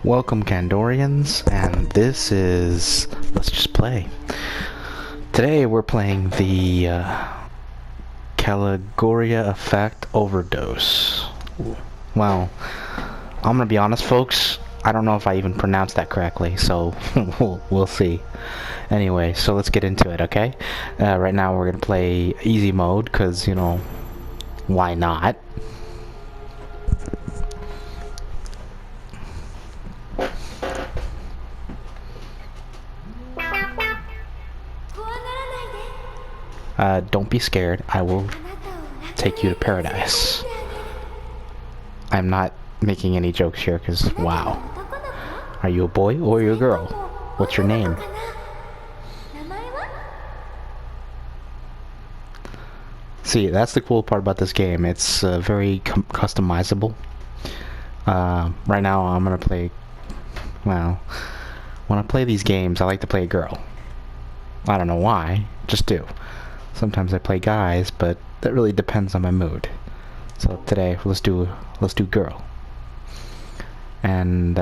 Welcome Kandorians, and this is Let's Just Play. Today we're playing the Caligula Effect Overdose. Well, I'm gonna be honest folks, I don't know if I even pronounced that correctly, so we'll see. Anyway, so let's get into it, okay? Right now we're gonna play easy mode, cause, you know, why not? Don't be scared. I will take you to paradise. I'm not making any jokes here because, wow. Are you a boy or are you a girl? What's your name? See, that's the cool part about this game. It's very customizable. Right now I'm gonna play, well, when I play these games, I like to play a girl. I don't know why, just do. Sometimes I play guys, but that really depends on my mood. So today, let's do girl. And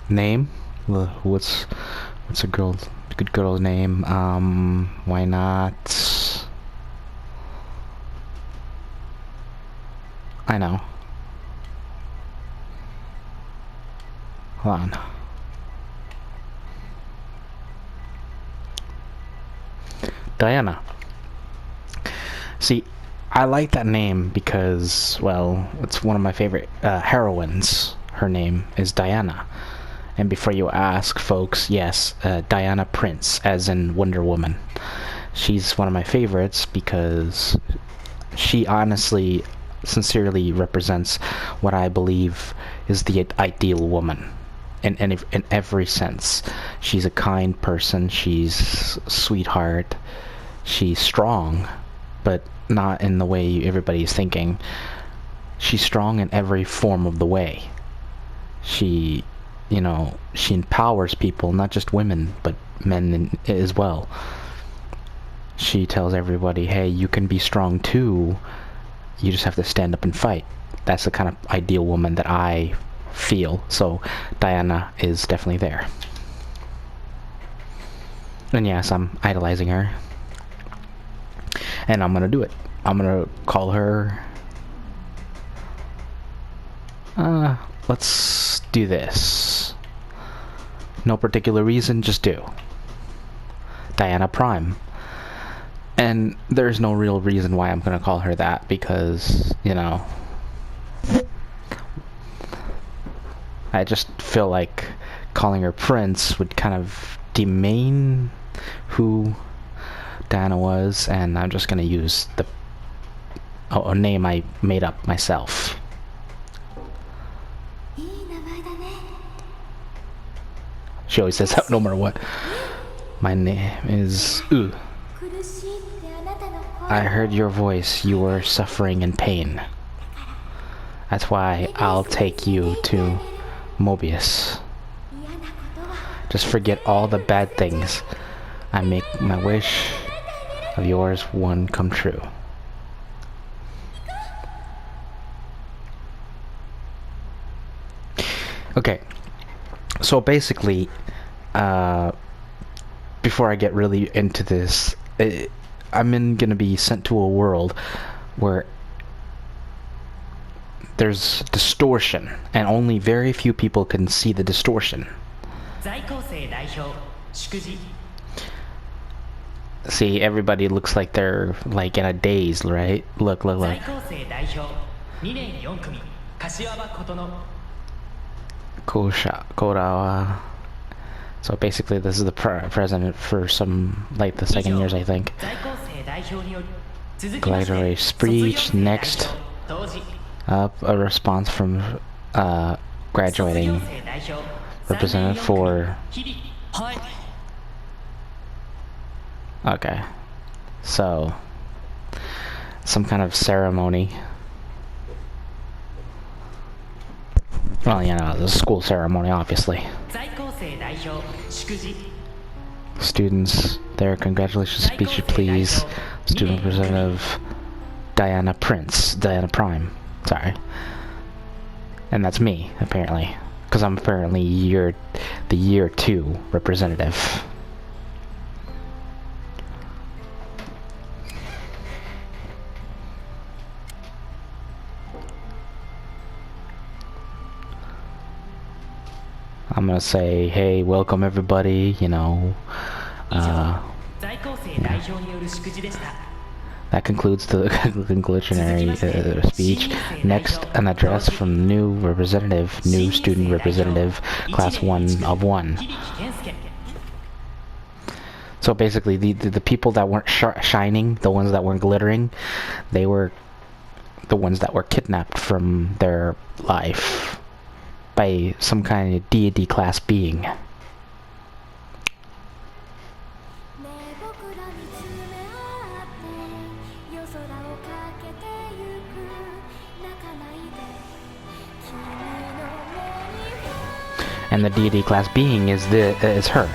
name? What's a good girl's name? Why not? I know. Hold on. Diana. See, I like that name because, well, it's one of my favorite heroines. Her name is Diana. And before you ask, folks, yes, Diana Prince, as in Wonder Woman. She's one of my favorites because she honestly, sincerely represents what I believe is the ideal woman. In every sense. She's a kind person, she's a sweetheart, she's strong, but not in the way everybody's thinking. She's strong in every form of the way. She, you know, she empowers people, not just women, but men as well. She tells everybody, hey, you can be strong too, you just have to stand up and fight. That's the kind of ideal woman that I feel, so Diana is definitely there. And yes, I'm idolizing her. And I'm gonna do it. I'm gonna call her... let's do this. No particular reason, just do. Diana Prime. And there's no real reason why I'm gonna call her that, because, you know... I just feel like calling her Prince would kind of demean who Diana was, and I'm just gonna use a name I made up myself. She always says that no matter what. My name is I heard your voice. You were suffering in pain. That's why I'll take you to Mobius. Just forget all the bad things. I make my wish of yours one come true. Okay, so basically, before I get really into this, I'm gonna be sent to a world where there's distortion, and only very few people can see the distortion. See, everybody looks like they're like in a daze, right? Look. Kodawa. So basically this is the president for some, like the second years, I think. Gladiator speech. Next up, a response from graduating representative for... Okay, so some kind of ceremony. Well, you know, the school ceremony, obviously. Students, their congratulations speech, please. Student representative Diana Prince, Diana Prime. Sorry. And that's me, apparently. Because I'm apparently the year 2 representative. I'm gonna say, hey, welcome everybody, you know. Yeah. That concludes the conclusionary speech. Next, an address from new representative, new student representative, class 1 of 1. So basically, the people that weren't shining, the ones that weren't glittering, they were the ones that were kidnapped from their life by some kind of deity class being. And the deity class being is her.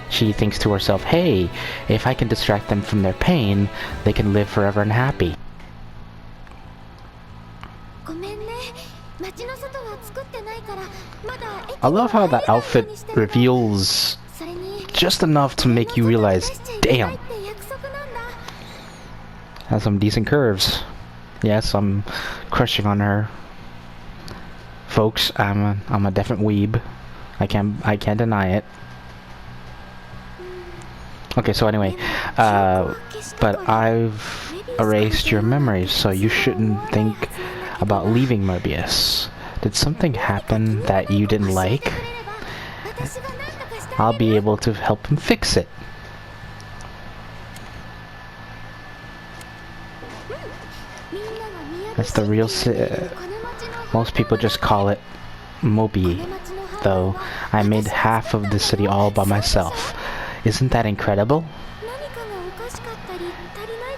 She thinks to herself, hey, if I can distract them from their pain, they can live forever and happy. I love how that outfit reveals just enough to make you realize, damn, has some decent curves. Yes, I'm crushing on her. Folks, I'm a definite weeb. I can't deny it. Okay, so anyway, but I've erased your memories, so you shouldn't think about leaving Mobius. Did something happen that you didn't like? I'll be able to help him fix it. That's the real most people just call it Mobi, though I made half of the city all by myself. Isn't that incredible?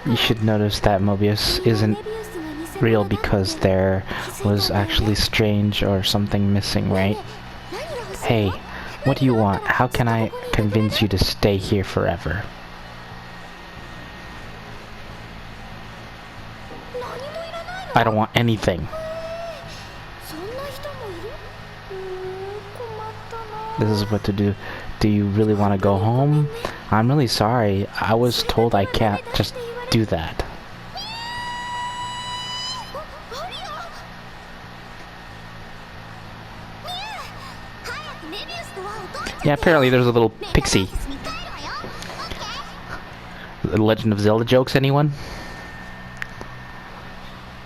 You should notice that Mobius isn't real because there was actually strange or something missing, right? Hey, what do you want? How can I convince you to stay here forever? I don't want anything. This is what to do. Do you really want to go home? I'm really sorry. I was told I can't just do that. Yeah, apparently there's a little pixie. The Legend of Zelda jokes, anyone?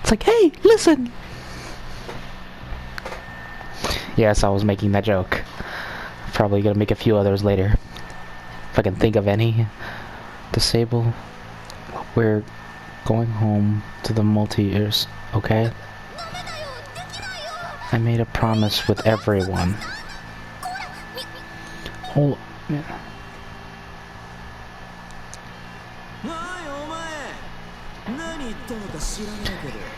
It's like, hey, listen! Yes, I was making that joke. Probably gonna make a few others later. If I can think of any. Disable. We're going home to the multi-years, okay? I made a promise with everyone. Hold on.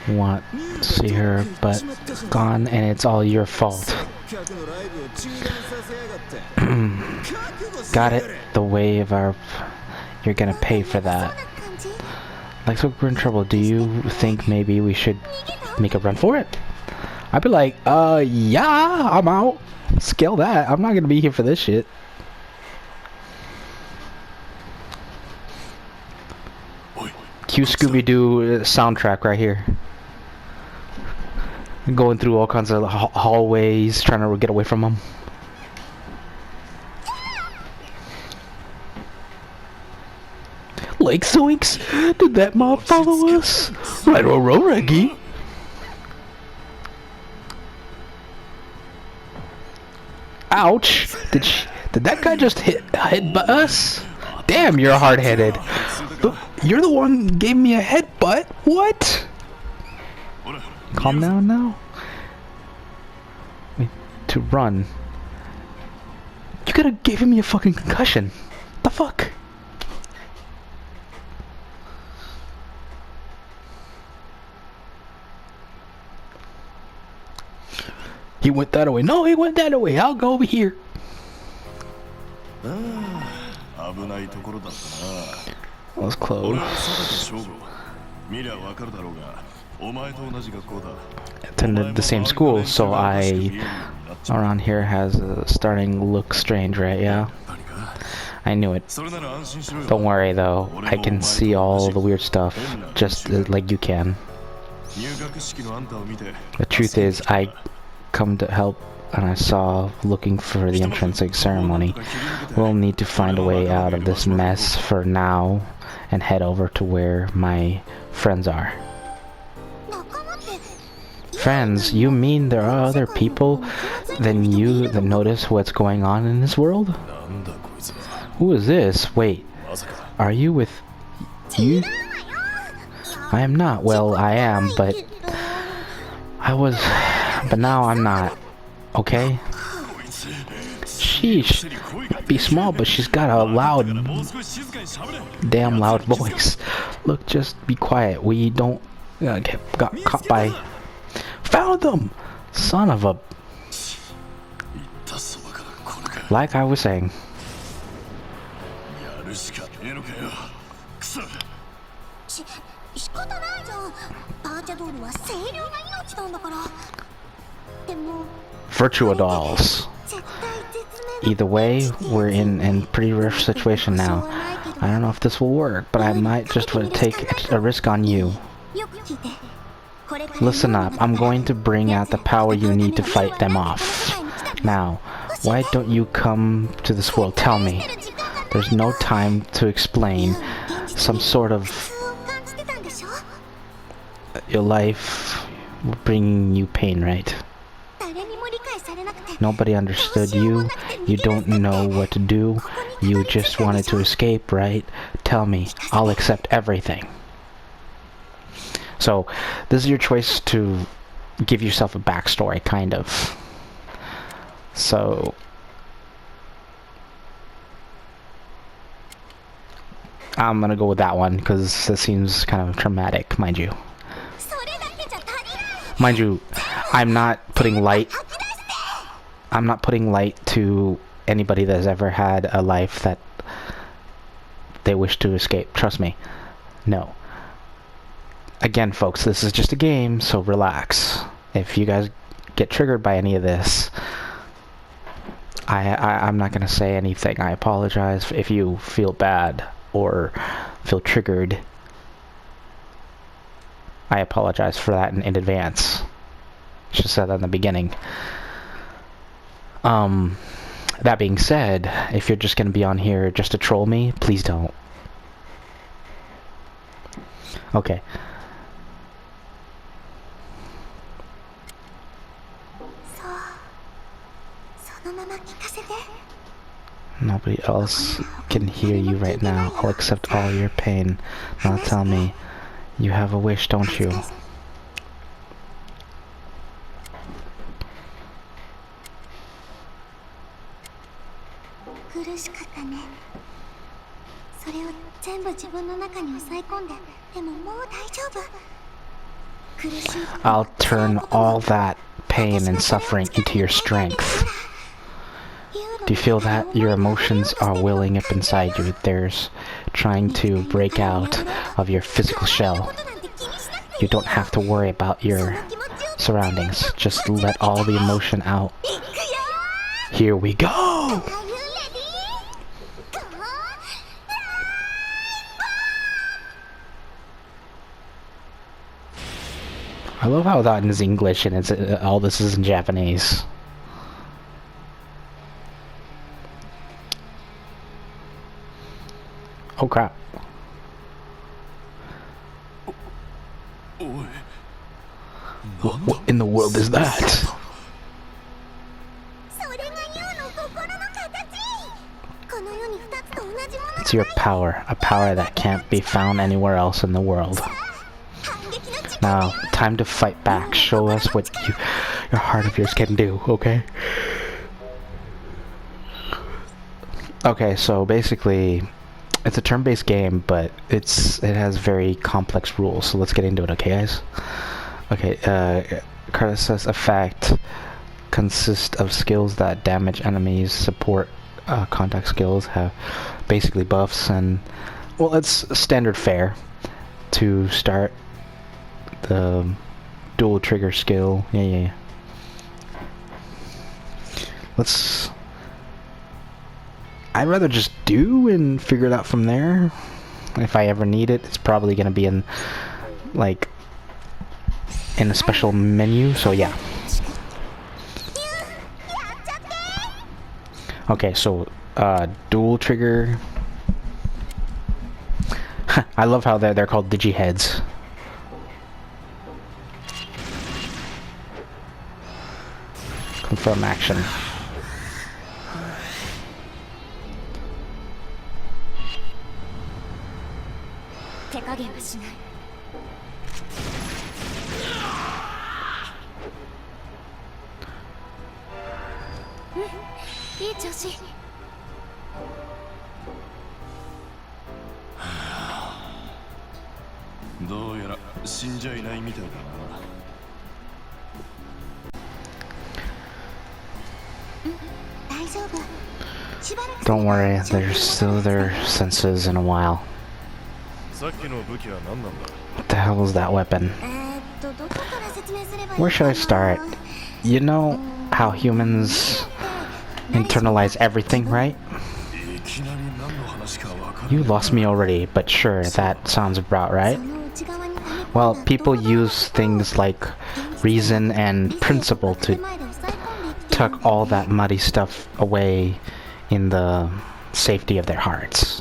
Want to see her, but gone, and it's all your fault. Got it? The way of our... You're gonna pay for that. Like, so we're in trouble. Do you think maybe we should make a run for it? I'd be like, yeah, I'm out. Scale that. I'm not gonna be here for this shit. Cue Scooby-Doo soundtrack right here. Going through all kinds of hallways, trying to get away from them. Like Zoinks, did that mob follow us? Right, Reggie. Ouch! Did that guy just headbutt us? Damn, you're hard-headed. You're the one who gave me a headbutt. What? Calm down now. Wait, to run. You could have given me a fucking concussion. The fuck? He went that way. No, he went that way. I'll go over here. That was close. attended the same school, so around here has starting to look strange, right? Yeah. I knew it. Don't worry though, I can see all the weird stuff, just like you can. The truth is, I come to help, and I saw looking for the entrance ceremony. We'll need to find a way out of this mess for now, and head over to where my friends are. Friends? You mean there are other people than you that notice what's going on in this world? Who is this? Wait, are you with you? I am not. Well, I am, but I was, but now I'm not. Okay? Sheesh. Might be small, but she's got a damn loud voice. Look, just be quiet. We don't got caught by. Found them! Son of a. Like I was saying. Virtua dolls. Either way, we're in a pretty rough situation now. I don't know if this will work, but I might just take a risk on you. Listen up, I'm going to bring out the power you need to fight them off. Now, why don't you come to this world? Tell me. There's no time to explain. Some sort of... Your life bringing you pain, right? Nobody understood you. You don't know what to do. You just wanted to escape, right? Tell me. I'll accept everything. So, this is your choice to give yourself a backstory, kind of. So... I'm gonna go with that one, because it seems kind of traumatic, mind you. Mind you, I'm not putting light to anybody that's ever had a life that they wish to escape. Trust me. No. Again, folks, this is just a game, so relax. If you guys get triggered by any of this, I'm not gonna say anything. I apologize if you feel bad or feel triggered. I apologize for that in advance. Should have said that in the beginning. That being said, if you're just gonna be on here just to troll me, please don't. Okay. Nobody else can hear you right now. I'll accept all your pain. Now tell me, you have a wish, don't you? I'll turn all that pain and suffering into your strength. Do you feel that? Your emotions are welling up inside you. There's trying to break out of your physical shell. You don't have to worry about your surroundings. Just let all the emotion out. Here we go! I love how that is English and it's all this is in Japanese. Oh crap. What in the world is that? It's your power, a power that can't be found anywhere else in the world. Now, time to fight back. Show us what your heart of yours can do, okay? Okay, so basically, it's a turn-based game, but it has very complex rules, so let's get into it, okay guys? Okay, Curtis's effect consists of skills that damage enemies, support contact skills, have basically buffs, and, well, it's standard fare to start the dual trigger skill. Yeah. I'd rather just do and figure it out from there. If I ever need it, it's probably gonna be in, like, in a special menu, so yeah. Okay, so, dual trigger. I love how they're called digi-heads. Confirm action. Joshi. どうやら死んじゃいないみたいだな。Don't worry, they're still their senses in a while. さっきの武器は何なんだ? What the hell is that weapon? Where should I start? You know how humans internalize everything, right? You lost me already, but sure, that sounds about right. Well, people use things like reason and principle to tuck all that muddy stuff away in the safety of their hearts.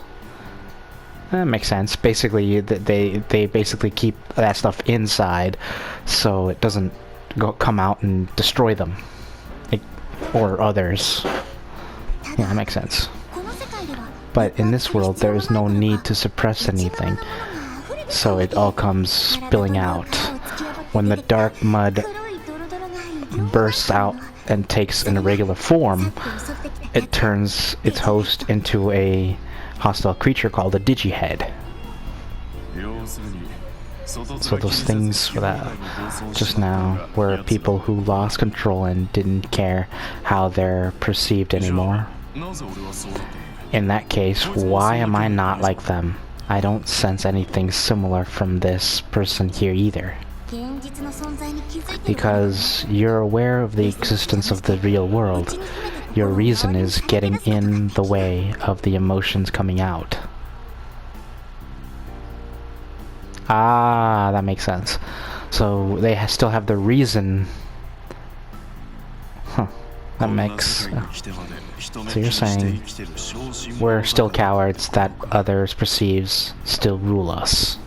That makes sense. Basically, they basically keep that stuff inside, so it doesn't come out and destroy them, or others. Yeah, that makes sense. But in this world, there is no need to suppress anything, so it all comes spilling out. When the dark mud bursts out and takes an irregular form, it turns its host into a hostile creature called a digi-head. So those things that just now were people who lost control and didn't care how they're perceived anymore. In that case, why am I not like them? I don't sense anything similar from this person here either. Because you're aware of the existence of the real world. Your reason is getting in the way of the emotions coming out. Ah, that makes sense. So they still have the reason. Huh. That makes... So you're saying we're still cowards that others perceives still rule us.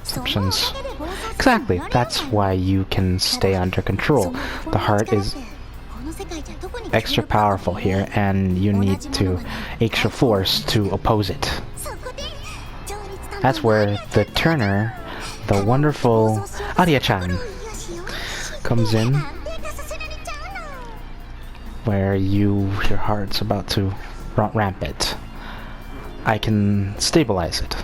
Perceptions. Exactly, that's why you can stay under control. The heart is extra powerful here, and you need to extra force to oppose it. That's where the Turner, the wonderful Arya-chan, comes in, where your heart's about to run rampant. I can stabilize it.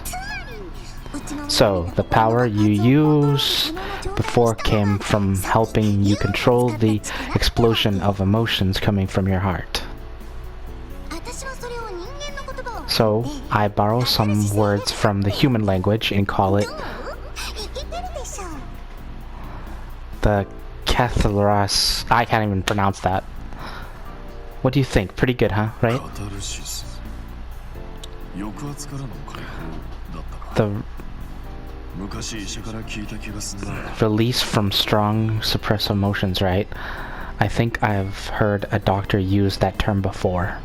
So, the power you use before came from helping you control the explosion of emotions coming from your heart. So, I borrow some words from the human language and call it the Catharas. I can't even pronounce that. What do you think? Pretty good, huh? Right? The release from strong suppressed emotions, right? I think I've heard a doctor use that term before.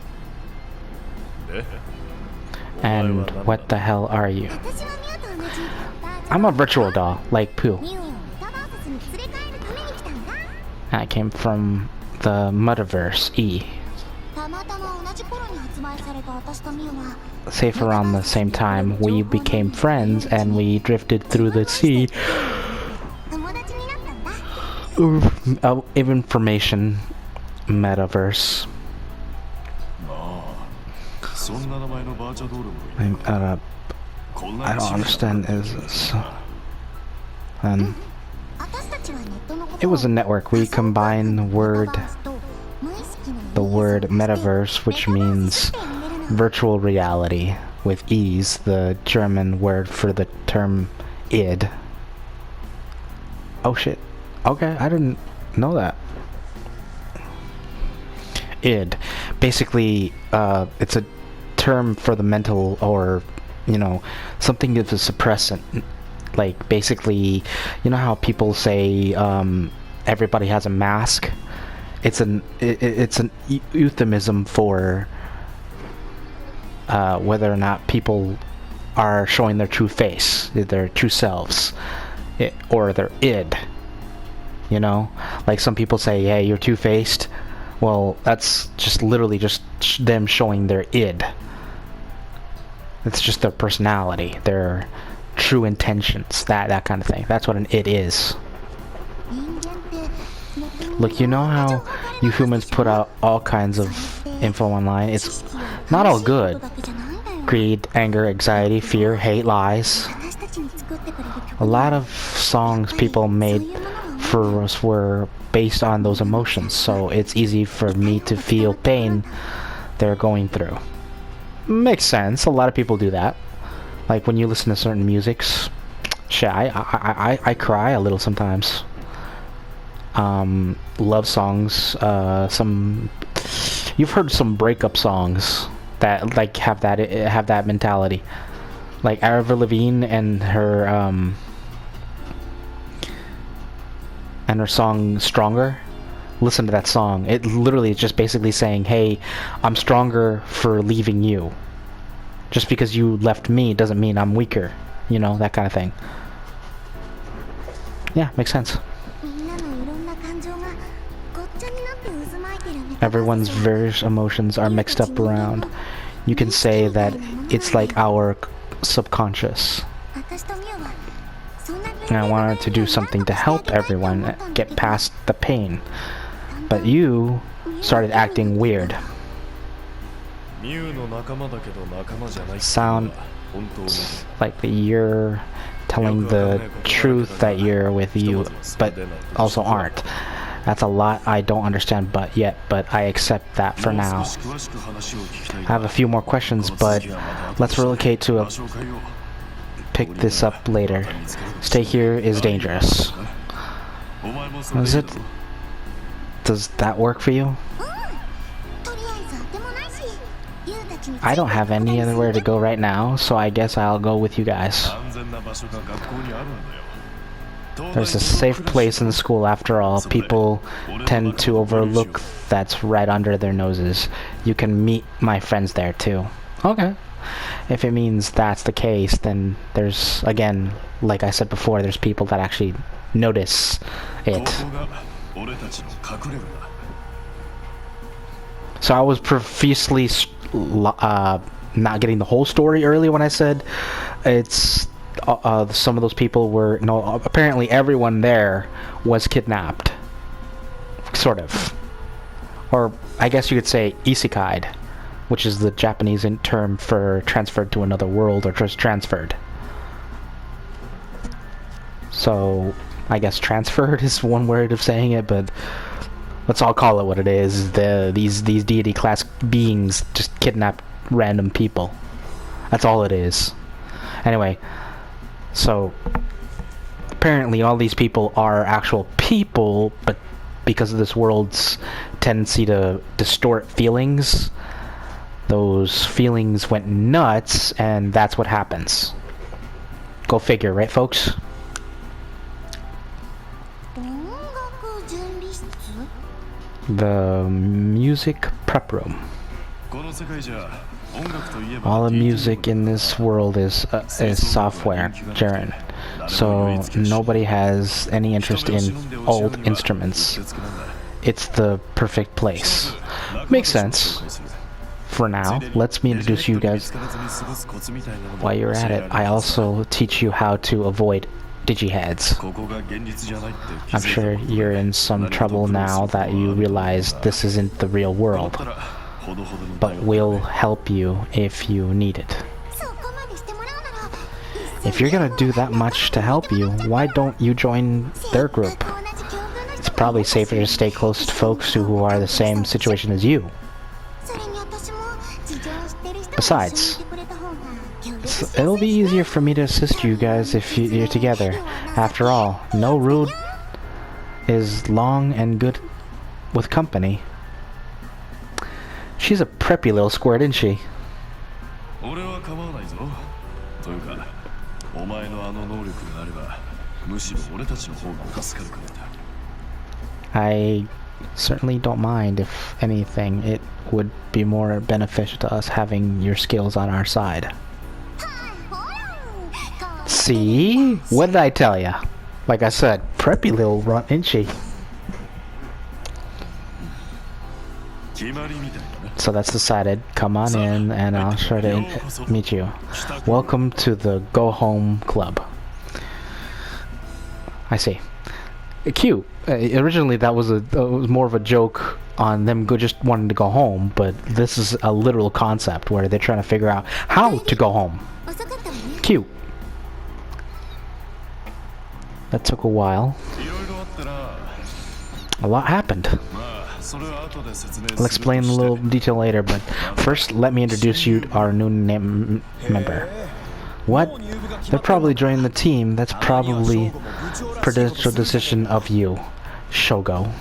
And what the hell are you? I'm a virtual doll, like Pooh. I came from the Metaverse, E. Safe around the same time, we became friends and we drifted through the sea of information Metaverse. I don't understand is and it was a network. We combined the word metaverse, which means virtual reality, with ease, the German word for the term id. Oh shit. Okay, I didn't know that. Id. Basically, it's a term for the mental, or, you know, something that's a suppressant. Like, basically, you know how people say, everybody has a mask? It's an euphemism for, whether or not people are showing their true face, their true selves, or their id. You know? Like, some people say, hey, you're two-faced. Well, that's just literally just them showing their id. It's just their personality, their true intentions, that kind of thing. That's what an id is. Look, you know how you humans put out all kinds of info online? It's not all good. Greed, anger, anxiety, fear, hate, lies. A lot of songs people made for us were based on those emotions, so it's easy for me to feel pain they're going through. Makes sense. A lot of people do that. Like when you listen to certain musics, shit, I cry a little sometimes. Love songs, some you've heard some breakup songs that like have that mentality. Like Avril Lavigne and her song Stronger. Listen to that song. It literally is just basically saying, hey, I'm stronger for leaving you. Just because you left me doesn't mean I'm weaker. You know, that kind of thing. Yeah, makes sense. Everyone's various emotions are mixed up around. You can say that it's like our subconscious. And I wanted to do something to help everyone get past the pain. But you started acting weird. Sound like you're telling the truth that you're with you, but also aren't. That's a lot I don't understand but I accept that for now. I have a few more questions, but let's relocate to pick this up later. Stay here is dangerous. Is it? Does that work for you? I don't have any other to go right now, so I guess I'll go with you guys. There's a safe place in the school after all. People tend to overlook that's right under their noses. You can meet my friends there too. Okay. If it means that's the case, then there's, again, like I said before, there's people that actually notice it. So I was profusely not getting the whole story earlier when I said it's some of those people were apparently everyone there was kidnapped, sort of, or I guess you could say isekai'd, which is the Japanese term for transferred to another world or just transferred. So I guess transferred is one word of saying it, but let's all call it what it is. These deity class beings just kidnap random people. That's all it is. Anyway, so apparently all these people are actual people, but because of this world's tendency to distort feelings, those feelings went nuts, and that's what happens. Go figure, right, folks? The music prep room. All the music in this world is software, Jaren. So nobody has any interest in old instruments. It's the perfect place. Makes sense. For now, let me introduce you guys. While you're at it, I also teach you how to avoid digiheads. I'm sure you're in some trouble now that you realize this isn't the real world, but we'll help you if you need it. If you're gonna do that much to help you, why don't you join their group? It's probably safer to stay close to folks who are the same situation as you. Besides, it'll be easier for me to assist you guys if you're together. After all, no road is long and good with company. She's a preppy little squirt, isn't she? 俺は構わないぞ。というか、お前のあの能力があれば、むしろ俺たちの方が助かるくらいだ。I certainly don't mind. If anything, it would be more beneficial to us having your skills on our side. See? What did I tell ya? Like I said, preppy little runt, isn't she? So that's decided. Come on in and I'll try to meet you. Welcome to the Go Home Club. I see. Cute. Originally that was more of a joke on them just wanting to go home, but this is a literal concept where they're trying to figure out how to go home. Cute. That took a while. A lot happened. I'll explain a little detail later, but first let me introduce you to our new member. What? They're probably joining the team. That's probably prudential decision of you, Shogo.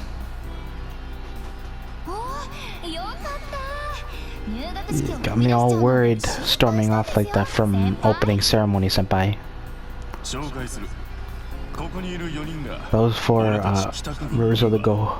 You got me all worried storming off like that from opening ceremony, senpai. Those four rivers of the Go.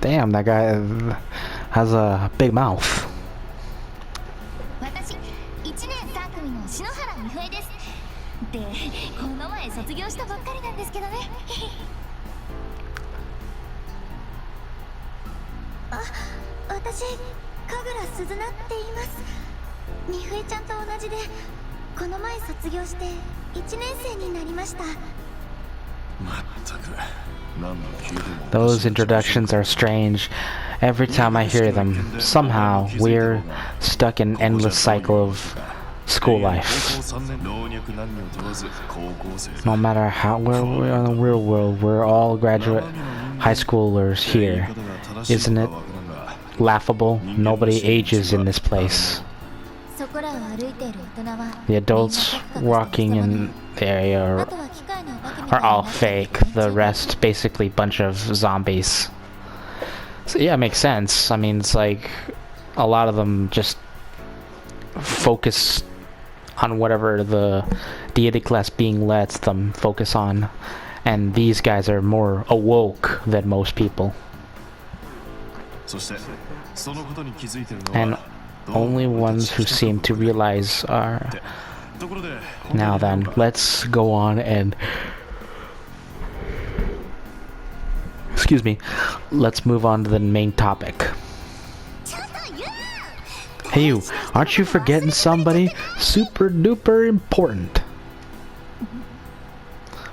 Damn, that guy has a big mouth. Those introductions are strange. Every time I hear them, somehow we're stuck in an endless cycle of school life. No matter how we're in the real world, we're all graduate high schoolers here. Isn't it laughable? Nobody ages in this place. The adults walking in the area are all fake. The rest, basically, bunch of zombies. So yeah, it makes sense. I mean, it's like a lot of them just focus on whatever the deity class being lets them focus on, and these guys are more awoke than most people. And only ones who seem to realize are... Now then, let's go on and... Excuse me. Let's move on to the main topic. Hey you, aren't you forgetting somebody super duper important?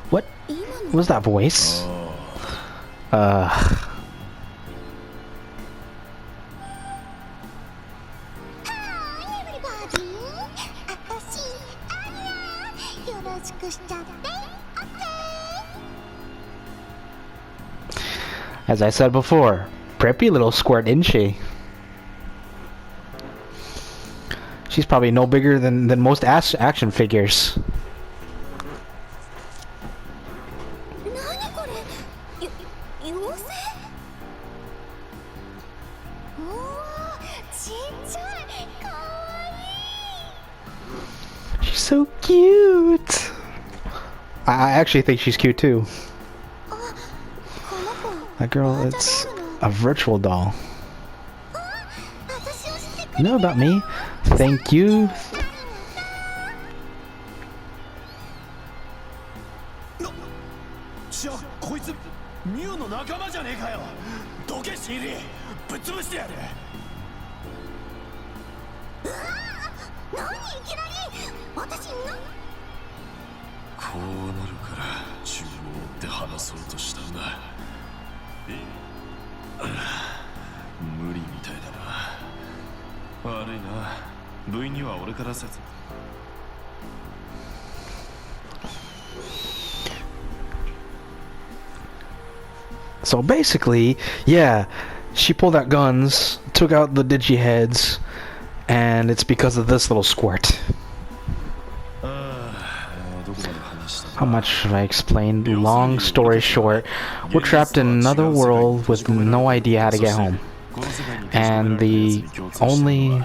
What was that voice? As I said before, preppy little squirt, isn't she? She's probably no bigger than most action figures. She's so cute. I actually think she's cute too. That girl, it's a virtual doll. You know about me? Thank you. 悪いな。部員には俺から説。So basically, yeah, she pulled out guns, took out the digi heads, and it's because of this little squirt. How much should I explain? Long story short, we're trapped in another world with no idea how to get home. And the only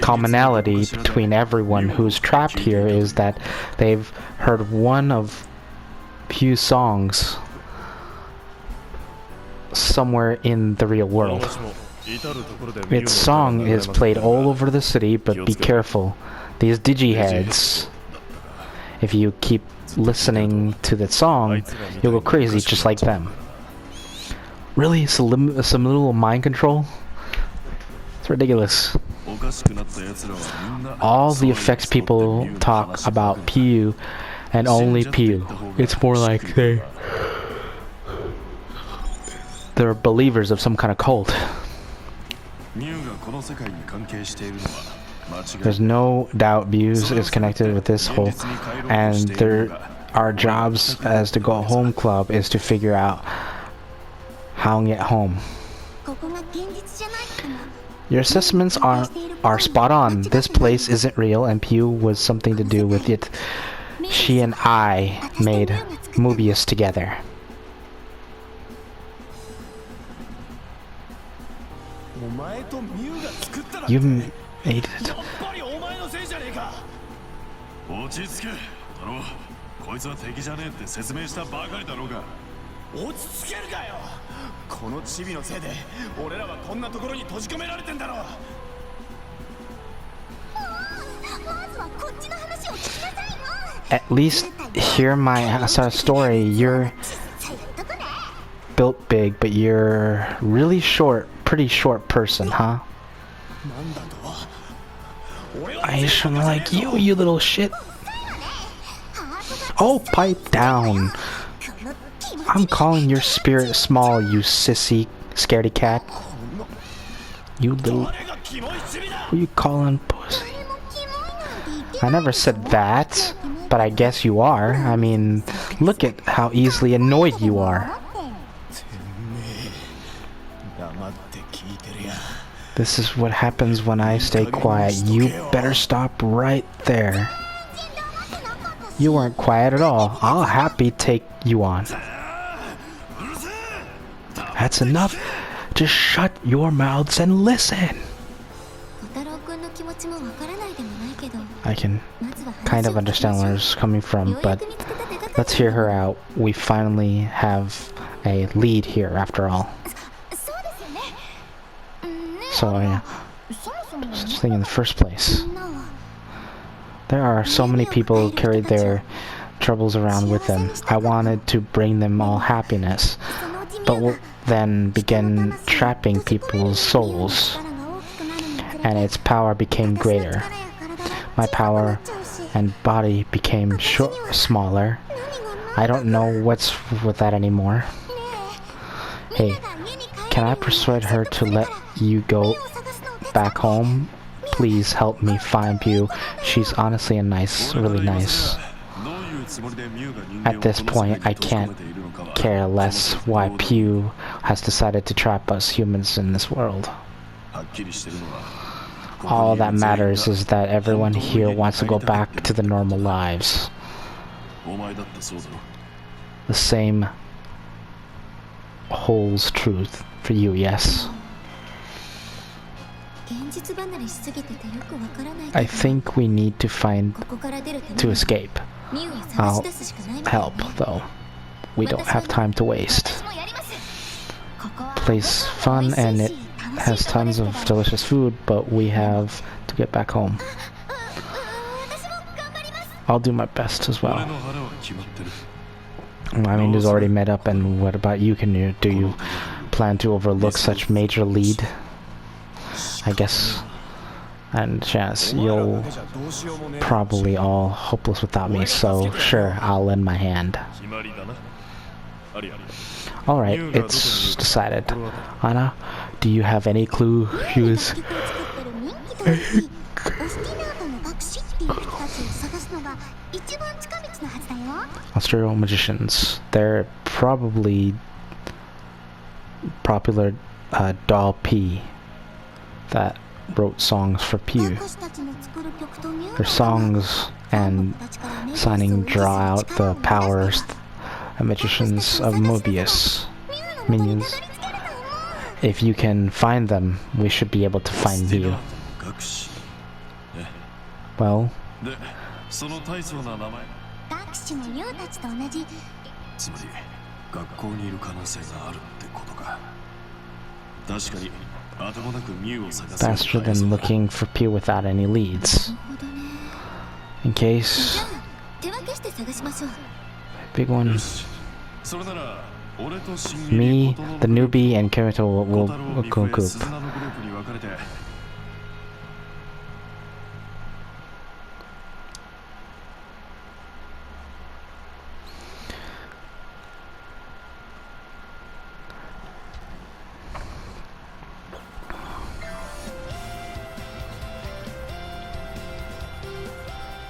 commonality between everyone who's trapped here is that they've heard one of Pew's songs somewhere in the real world. Its song is played all over the city, but be careful. These digiheads, if you keep listening to the song, you'll go crazy just like them. Really? Some little mind control? It's ridiculous. All the effects people talk about Pew and only Pew. It's more like they're believers of some kind of cult. There's no doubt Muse is connected with this whole, and our jobs as the Go Home Club is to figure out how to get home. Your assessments are spot on. This place isn't real, and Pew was something to do with it. She and I made Mobius together. You made it. At least hear my story. You're built big, but you're really short. Pretty short person, huh? I shouldn't like you, you little shit. Oh, pipe down. I'm calling your spirit small, you sissy scaredy cat. You little... Who you calling pussy? I never said that, but I guess you are. I mean, look at how easily annoyed you are. This is what happens when I stay quiet. You better stop right there. You weren't quiet at all. I'll happy take you on. That's enough. Just shut your mouths and listen. I can kind of understand where it's coming from, but let's hear her out. We finally have a lead here after all. So, yeah, such thing in the first place. There are so many people who carried their troubles around with them. I wanted to bring them all happiness, but then began trapping people's souls, and its power became greater. My power and body became smaller. I don't know what's with that anymore. Hey, can I persuade her to let you go back home? Please help me find Pew. She's honestly really nice. At this point, I can't care less why Pew has decided to trap us humans in this world. All that matters is that everyone here wants to go back to the normal lives. The same holds truth for you, yes? I think we need to escape. I'll help, though. We don't have time to waste. Play's fun and it has tons of delicious food, but we have to get back home. I'll do my best as well. I mean, it's already made up, and what about you? Do you plan to overlook such major lead? I guess, and chance, you'll probably all hopeless without me, so sure, I'll lend my hand. Alright, it's decided. Anna, do you have any clue who's... 通りオスティナートの学士っていう人たちを探すのが一番近道のはずだよ。 Australian magicians. They're probably popular doll P that wrote songs for Pew. 私たちの作る曲とミュー Their songs and signing draw out the powers and magicians of Mobius minions. If you can find them, we should be able to find you. 学士 Well, でその大層な名前学士もミュウたちと同じ。つまり学校にいる可能性があるってことか。確かにあてもなくミュウを探す faster than looking for Pew without any leads. なるほどね。 In じゃ case, あ手分けして探しましょう。 big one. それなら俺と新 Me, the newbie, and Kirito will 小太郎、 go 陸江、 group. 鈴名のグループに分かれて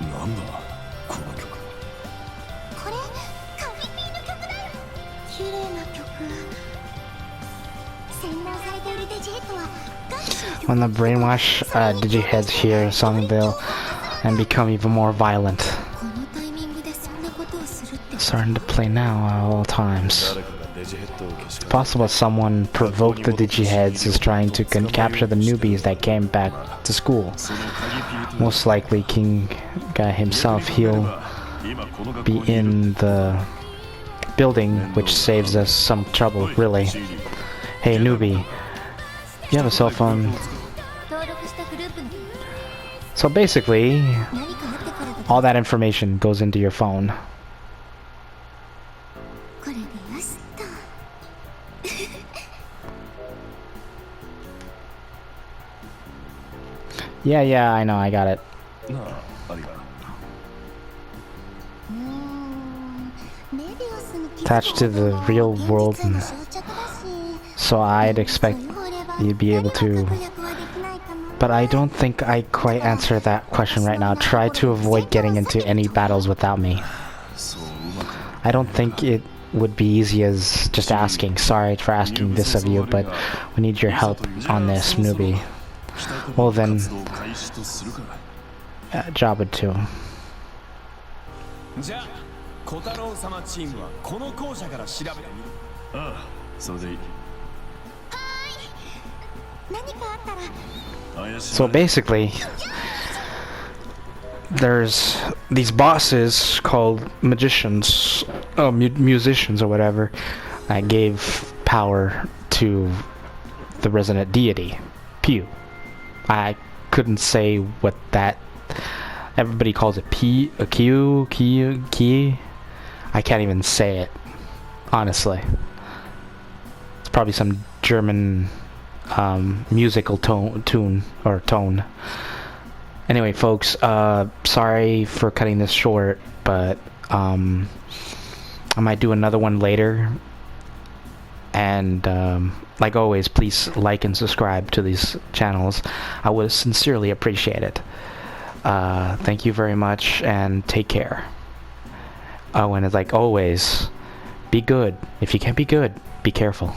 なんだこの曲。これカリピーの曲だよ。綺麗な曲。洗脳されているデジヘッドは学士の曲 When the brainwash digiheads hear a song, they'll and become even more violent. このタイミングでそんなことをするって Starting to play now at all times. 誰かがデジヘッドを消し It's possible someone provoked the digiheads is trying to capture the newbies that came back to school. その鍵ピーと Most likely King Guy himself, he'll 今この学校 be にいる in the building, which saves us some trouble, really. Hey newbie, you have a cell phone. 登録したグループの So basically, 何かあってからだと all that information goes into your phone. これでよしと。 Yeah, I know, I got it. なあありがメビウスの Attached to the real world, so I'd expect you'd be able to. But I don't think I quite answer that question right now. Try to avoid getting into any battles without me. そううまく I don't think it would be easy as just asking. Sorry for asking this of you, but we need your help on this, newbie. Well then, 活動開始とするか Jabba too. じゃあ小太郎様チームはこの校舎から調べてみる。ああそれでいい何かあったら怪しい So basically, there's these bosses called magicians, musicians or whatever, that gave power to the resident deity, Pew. I couldn't say what that. Everybody calls it P, a Q, key. I can't even say it, honestly. It's probably some German musical tone. Anyway, folks, sorry for cutting this short, but I might do another one later. And like always, please like and subscribe to these channels. I would sincerely appreciate it. Thank you very much, and take care. Oh, and it's like always, be good. If you can't be good, be careful.